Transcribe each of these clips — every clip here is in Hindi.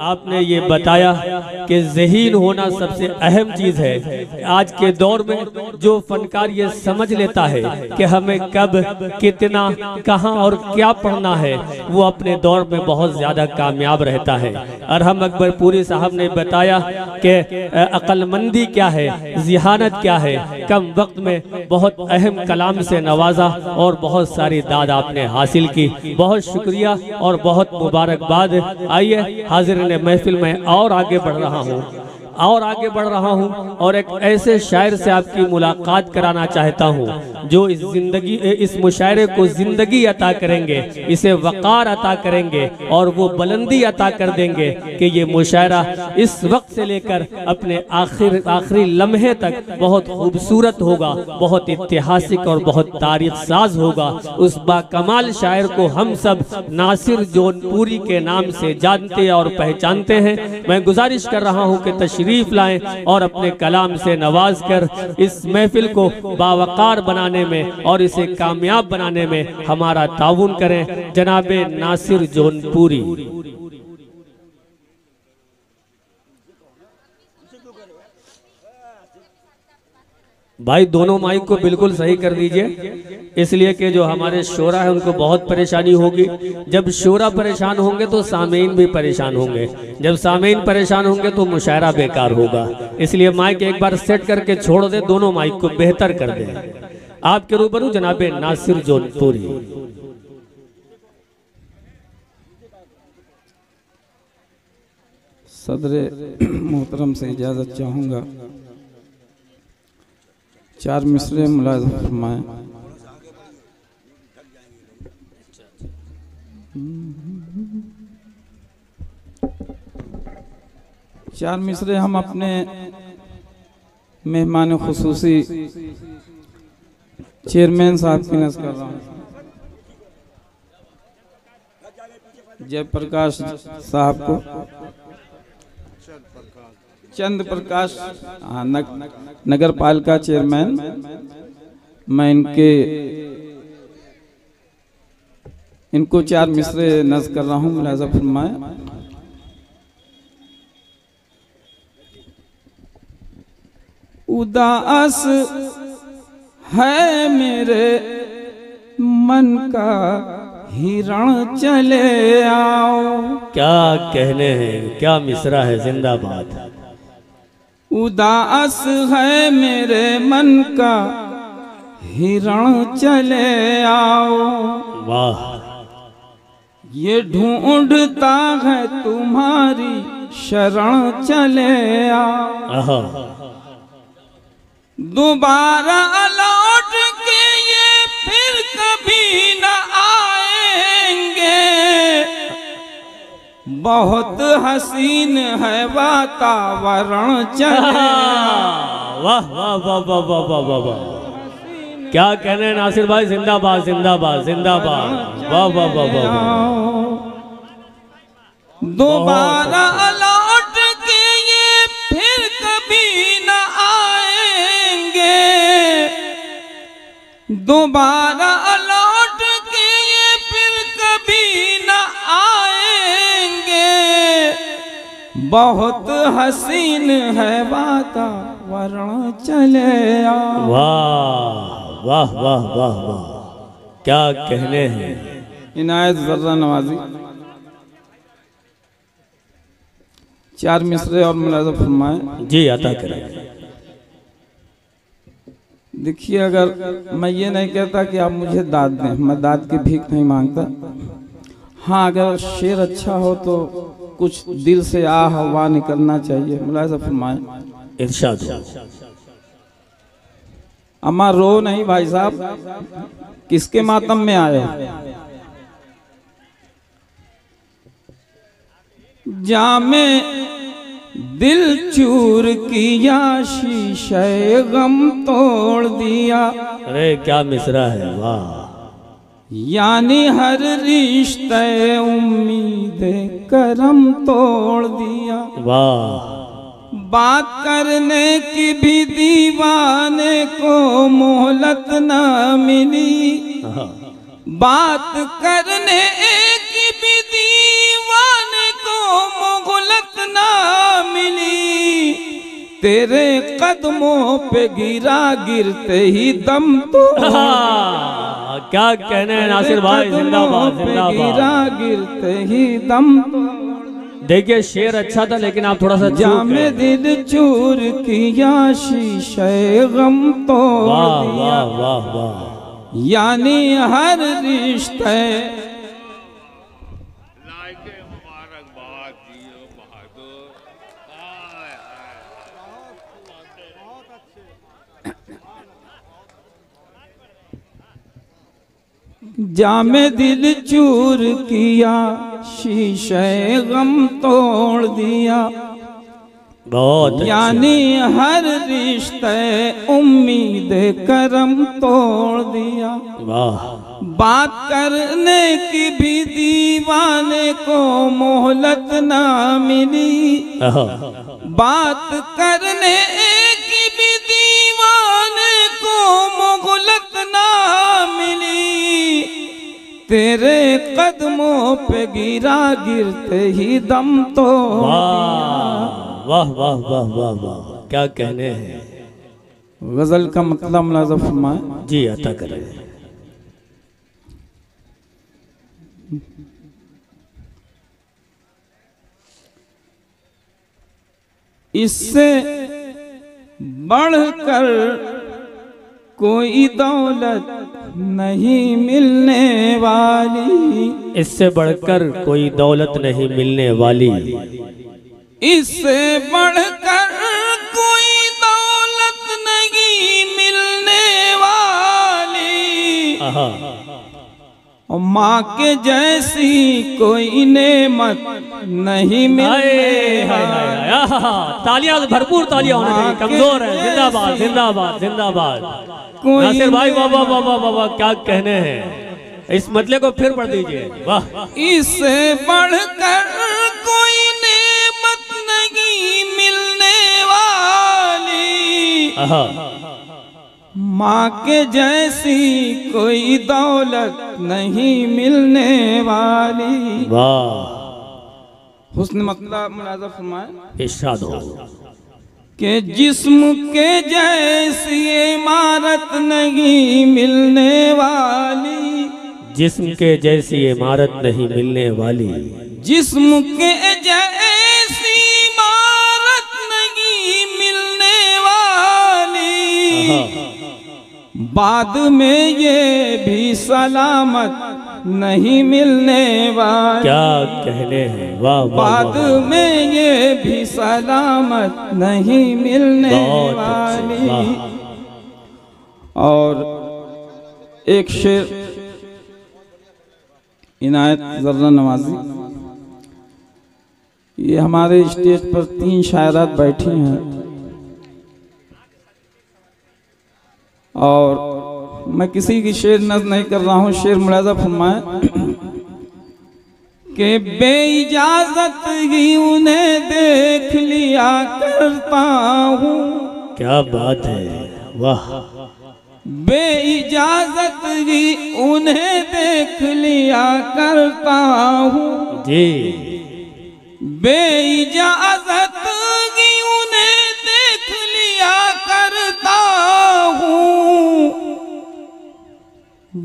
आपने ये बताया कि ज़हीन होना सबसे अहम चीज़ है। आज के दौर में जो फनकार ये समझ लेता है कि हमें कब, कितना, कहाँ और क्या पढ़ना है, वो अपने दौर में बहुत ज़्यादा कामयाब रहता है। अरहम अकबरपुरी साहब ने बताया कि अक्लमंदी क्या है, ज़िहानत क्या है, कम वक्त में बहुत अहम कलाम से नवाजा और बहुत सारी दाद आपने हासिल की। बहुत शुक्रिया और बहुत मुबारकबाद। आइए हाजिर महफिल में और आगे बढ़ रहा हूँ और एक ऐसे शायर से आपकी मुलाकात कराना चाहता हूँ जो इस मुशायरे को जिंदगी अता करेंगे, इसे वक़ार अता करेंगे और वो बुलंदी अता कर देंगे कि ये मुशायरा इस वक्त से लेकर अपने आखिरी लम्हे तक बहुत खूबसूरत होगा, बहुत ऐतिहासिक और बहुत तारीख साज होगा। उस बाकमाल शायर को हम सब नासिर जौनपुरी के नाम से जानते और पहचानते हैं। मैं गुजारिश कर रहा हूँ कि तशरीफ लाएं और अपने कलाम से नवाज कर इस महफिल को बावकार बनाने में और इसे कामयाब बनाने में हमारा ताउन करें। जनाबे नासिर जौनपुरी। भाई दोनों माइक को बिल्कुल सही कर दीजिए, इसलिए कि जो हमारे शोरा है उनको बहुत परेशानी होगी। जब शोरा परेशान होंगे तो सामीन भी परेशान होंगे, जब सामीन परेशान होंगे तो मुशायरा बेकार होगा। इसलिए माइक एक बार सेट करके छोड़ दे, दोनों माइक को बेहतर कर दे। आपके रूबरू जनाबे नासिर जौनपुरी। सदर मोहतरम से इजाज़त चाहूँगा, 4 मिसरे मुलाज़ फरमाएं। चार मिसरे हम अपने मेहमान खुसूसी चेयरमैन साहब की नज़र कर रहा हूँ, जयप्रकाश साहब को, चंद प्रकाश नगर पालिका चेयरमैन, मैं इनको 4 मिसरे नज़र कर रहा हूँ, मुलाज़ा फरमाए। उदास है मेरे मन का हिरण चले आओ। क्या कहने हैं, क्या मिसरा है, जिंदाबाद। उदास है मेरे मन का हिरण चले आओ। वाह। ये ढूंढता है तुम्हारी शरण चले आओ। दोबारा लौट के ये फिर कभी न आएंगे। बहुत हसीन है वातावरण चले। वाह वाह वाह वाह वाह वाह वाह वाह, क्या कहने नासिर भाई, जिंदाबाद जिंदाबाद जिंदाबाद। वाह वाह वाह वाह। दोबारा लौट के ये फिर कभी न आएंगे। दोबारा लौट के ये फिर कभी न आएंगे। बहुत हसीन है वातावरण चले आओ। वाह वाह वाह वाह वाह, क्या कहने हैं। इनायत जर्रा नवाजी 4 मिसरे और मुलाज़ा फरमाए। जी अता करें। देखिए, अगर मैं ये नहीं कहता कि आप मुझे दाद दें, मैं दाद की भीख नहीं मांगता। हाँ, अगर शेर अच्छा हो तो कुछ दिल से हवा निकलना चाहिए। मुलाज़ा फरमाए। इरशाद। अम्मा रो नहीं भाई साहब, किसके मातम में आए हो। जामे दिल चूर किया, शीशे गम तोड़ दिया। अरे क्या मिसरा है, वाह। यानी हर रिश्ते उम्मीदे करम तोड़ दिया। वाह। बात करने की भी दीवाने को मोहलत ना मिली। बात करने की भी दीवाने को मोहलत तेरे कदमों पे गिरा गिरते ही दम तो क्या कहने हैं नासिर भाई, जिंदाबाद जिंदाबाद। गिरा गिरते ही दम तो। देखिए शेर अच्छा था लेकिन आप थोड़ा सा जामे दिल चूर किया शीशे गम तो। वाह वाह वाह वाह। यानी हर रिश्ते जामे दिल चूर किया शीशे गम तोड़ दिया। बहुत यानी हर रिश्ते उम्मीद करम तोड़ दिया। वाह। बात करने की भी दीवाने को मोहलत ना मिली। बात करने की भी दीवाने को मोहलत ना मिली। तेरे कदमों पे गिरा गिरते ही दम तो। वाह वाह वाह वाह वाह, क्या कहने हैं। गजल का मतलब मुलाज़ा फरमाए। जी अता करें। इससे बढ़कर कोई दौलत नहीं मिलने वाली। इससे बढ़कर कोई दौलत नहीं मिलने वाली। इससे बढ़कर कोई दौलत नहीं मिलने वाली। और माँ के जैसी कोई नेमत नहीं मिलने वाली। तालियां, भरपूर तालियां होनी चाहिए। कमजोर है। जिंदाबाद जिंदाबाद जिंदाबाद। नासिर भाई वाह वाह वाह वाह वाह, क्या कहने हैं। इस मतले को फिर पढ़ दीजिए। वाह। इससे बढ़कर कोई नेमत नहीं मिलने वाली। माँ के जैसी कोई दौलत नहीं मिलने वाली। वाह। हुस्न मतलब मुलाज़ा फरमाए। इरशाद हो के जिस्म के जैसी इमारत नहीं मिलने वाली। जिस्म के जैसी इमारत नहीं मिलने वाली। जिस्म के जैसी इमारत नहीं मिलने वाली। बाद में ये भी सलामत नहीं मिलने वाली। क्या कहने हैं। वाह वाह। बाद में ये भी सलामत नहीं मिलने वाली। और एक शेर इनायत जर्रा नवाजी, ये हमारे स्टेज पर 3 शायरात बैठी हैं और मैं किसी की शेर नज़्म नहीं कर रहा हूँ। शेर मुलाज़ा फरमाए कि बेइजाजत ही उन्हें देख लिया करता हूँ। क्या बात है। वाह। बेइजाजत ही उन्हें देख लिया करता हूँ जी। बेइजाजत ही उन्हें देख लिया करता हूँ।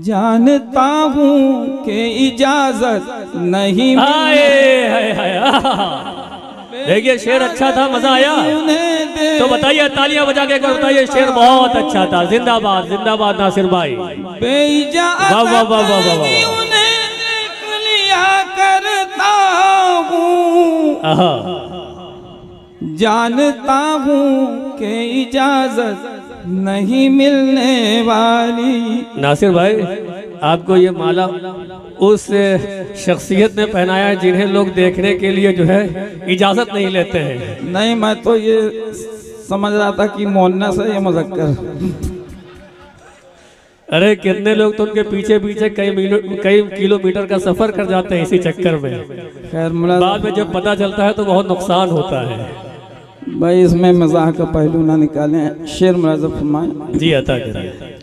जानता हूँ कि इजाजत नहीं देखिए शेर अच्छा था, मजा आया तो बताइए, तालियां बजा के एक बार बताइए। शेर बहुत अच्छा था। जिंदाबाद जिंदाबाद नासिर भाई। बेइजाजत वाह वाह वाह वाह वाह। उन्हें देख लिया करता हूँ। जानता हूँ कि इजाजत नहीं मिलने वाली। नासिर भाई आपको ये माला उस शख्सियत ने पहनाया है जिन्हें लोग देखने के लिए जो है इजाजत नहीं लेते हैं। नहीं, मैं तो ये समझ रहा था कि मोहन्नस है, ये मुज़क्कर। अरे कितने लोग तो उनके पीछे पीछे कई किलोमीटर का सफर कर जाते हैं इसी चक्कर में। खैर बाद में जब पता चलता है तो बहुत नुकसान होता है। भाई इसमें मजाक का पहलू ना निकालें। शेर मुलाज़ा फरमाएं। जी अता करें।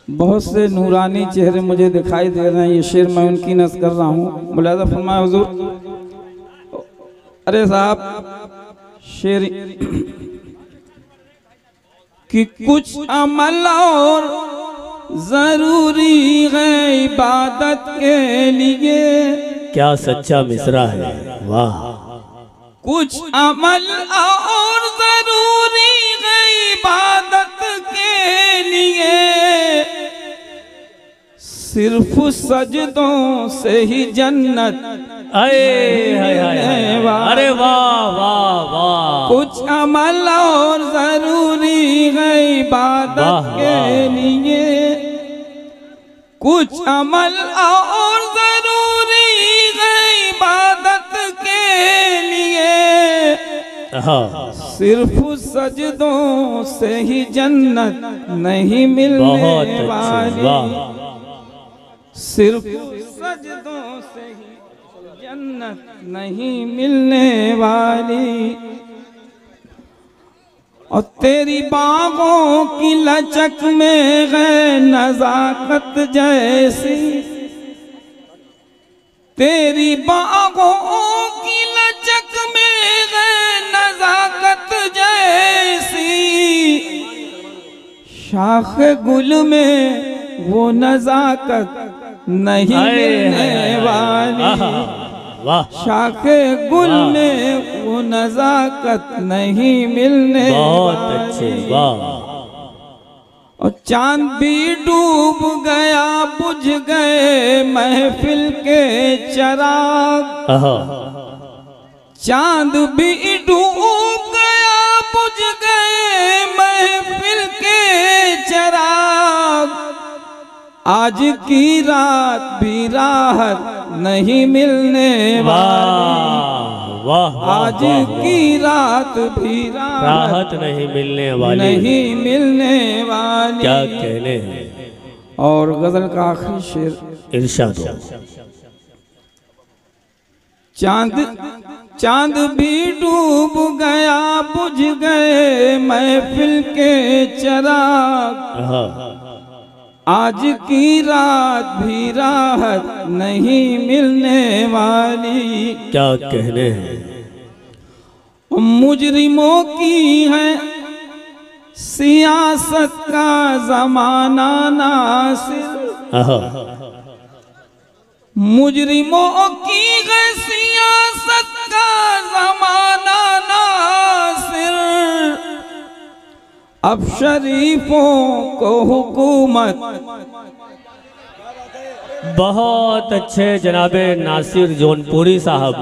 बहुत से नूरानी चेहरे मुझे दिखाई दे रहे हैं। ये शेर मैं उनकी नज़र कर रहा हूँ। मुलाज़ा फरमाए हुजूर। अरे साहब शेर कि कुछ अमल और जरूरी है इबादत के लिए। क्या सच्चा मिसरा है, वाह। कुछ अमल और जरूरी है इबादत के लिए, सिर्फ सजदों से ही जन्नत अरे वाह वाह वाह। कुछ अमल और जरूरी है इबादत के लिए, कुछ अमल और जरूरी है इबादत के लिए, सिर्फ सजदों से ही जन्नत नहीं मिलने वाली। सिर्फ सजदों से ही जन्नत नहीं मिलने वाली। और तेरी बाहों की लचक में है नजाकत जैसी, तेरी बाहों की लचक में है नजाकत जैसी, शाख गुल में वो नजाकत नहीं मिलने वाली। शाखे गुल में वो नजाकत नहीं मिलने वाली। और चांद भी डूब गया, बुझ गए महफिल के चिराग। चांद भी डूब गया, बुझ गए महफिल के चिराग। आज की रात भी राहत नहीं मिलने वाली। आज की रात भी राहत नहीं मिलने वाली, नहीं मिलने वाली। क्या कहने हैं। और गजल का आखिरी शेर इरशाद। चांद भी डूब गया, बुझ गए महफिल के चिराग। आज की रात भी राहत नहीं मिलने वाली। क्या कहने हैं। मुजरिमों की है सियासत का जमाना नासिर। मुजरिमों की है सियासत का जमाना नासिर। अब शरीफों को हुकूमत। बहुत अच्छे जनाबे नासिर जौनपुरी साहब।